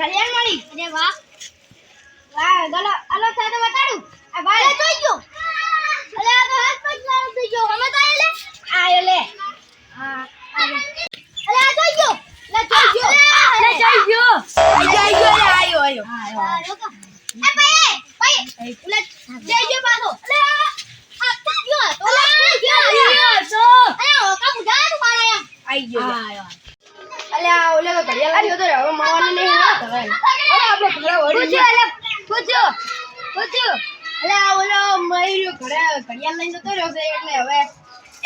ઘડિયાળ મળી. અરે વાહ વાહ ગલો આલો સાદો બતાડું આ ભાઈ જોઈ ગયો. અરે આ તો હાથ પગ માર થઈ ગયો. અમે તો આયો લે આયો લે હા આયો. અરે આ જોઈ ગયો લે જોઈ ગયો લે જોઈ ગયો લે આયો આયો હા રોકો એ ભાઈ ભાઈ ઉલે જઈ ગયો પાછો. અરે આ તો ગયો તો ગયો તો અરે ઓકા મુજા તું મારા આઈ ગયો આયો. અલ્યા ઓલે ઘડિયાળ આવ્યો તો હવે મળવાનું નહીં હા હવે આપણે ઘરે પૂછ્યો અલ્યા પૂછ્યો અલ્યા ઓલો મયુર ઘડિયાળ લઈને જતો રહ્યો છે એટલે હવે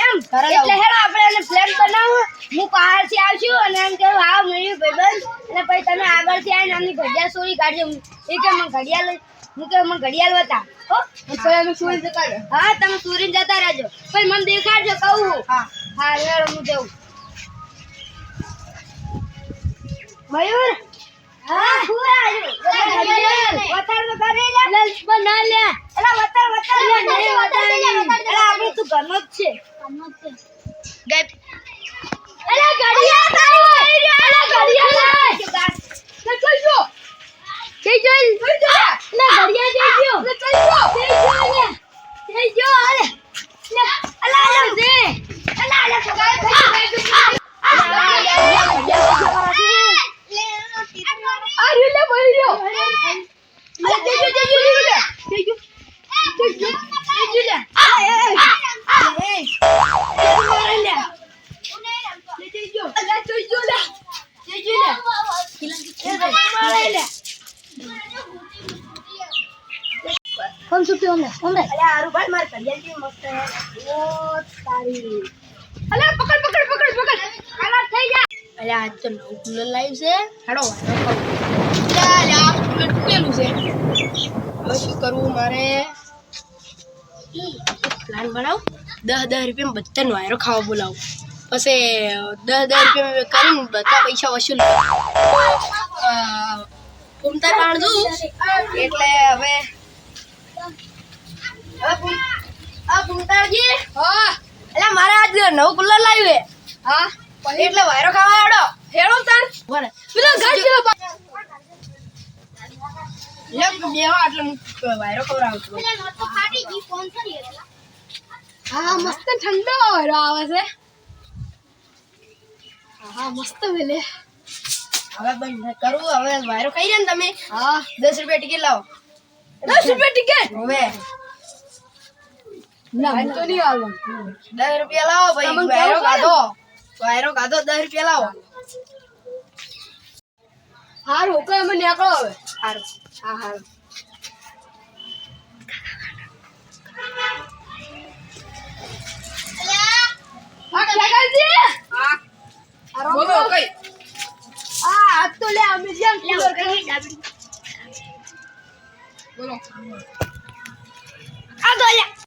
એમ એટલે હેડો આપણે એને પ્લાન બનાવો. હું બહારથી આવશું અને એમ કહું હા મયુર ભાઈબંધ એટલે પછી તમે આગળથી આવીને આમની ઘડિયાળ ચોરી કાઢજો. એ કે મને ઘડિયાળ હું કે મને ઘડિયાળ બતા હો પછી અમે ચોરી જતા રહે. હા તમે ચોરી જતા રહેજો પછી મને દેખાડજો કહું. હા હા હેડો હું જઉં. મયુર હા હું આવ્યો વતાર તો કરે લે બના લે એલા વતાર લે એલા આપણે તું ઘરનો જ છે ગાય એલા ઘડિયાળ આવી એલા ઘડિયાળ લે ચલ જો જઈ જો લે ઘડિયાળ જઈ ગયો લે ચલ જો જઈ જો અરે લે અલા દે અલા સગાઈ થઈ અરે બોલ્યો કોણ સુટ્યો અમને અરે આરુ ભાઈ માર કડિયાલ કેવી મસ્ત હે ઓ તારી અલે પકડ આલા થઈ જા. અલે આજ તો નવું કુલર લાવ્યું છે હેડો ચાલ આ કુલર તૂટેલું છે. હવે શું કરવું મારે પ્લાન બનાવ 10 રૂપિયા બધાનો વાયરો ખાવા બોલાવું પછી 10 રૂપિયા કરીને બધા પૈસા વસૂલ ઘૂમતા પાણ દઉં એટલે હવે ઘૂમતાજી હા એટલે મારે આજ નવું કુલર લાવ્યું હે હા એટલે વાયરો ખાવા હેડો તાર બરે પેલો ગાડ ચલો લેક બેહો એટલે હું વાયરો ખવરાવું છું. એટલે નોટ તો ફાટી ગઈ ફોન કરી એટલે હા મસ્ત ઠંડો વાયરો આવે છે. હા મસ્ત વેલે હવે બંધ કરું હવે વાયરો ખાઈ રહ્યા ને તમે હા 10 રૂપિયા ટિકિટ લાવો 10 રૂપિયા ટિકિટ હવે ના તો નહીં આવું 10 રૂપિયા લાવો ભાઈ વાયરો કાઢો 10 રૂપિયા લાવો. હારું ઓકે અમે નીકળો હવે હારું હા હારું બોલો કઈ આ તો લે અમે જેમ બોલો આ તો લે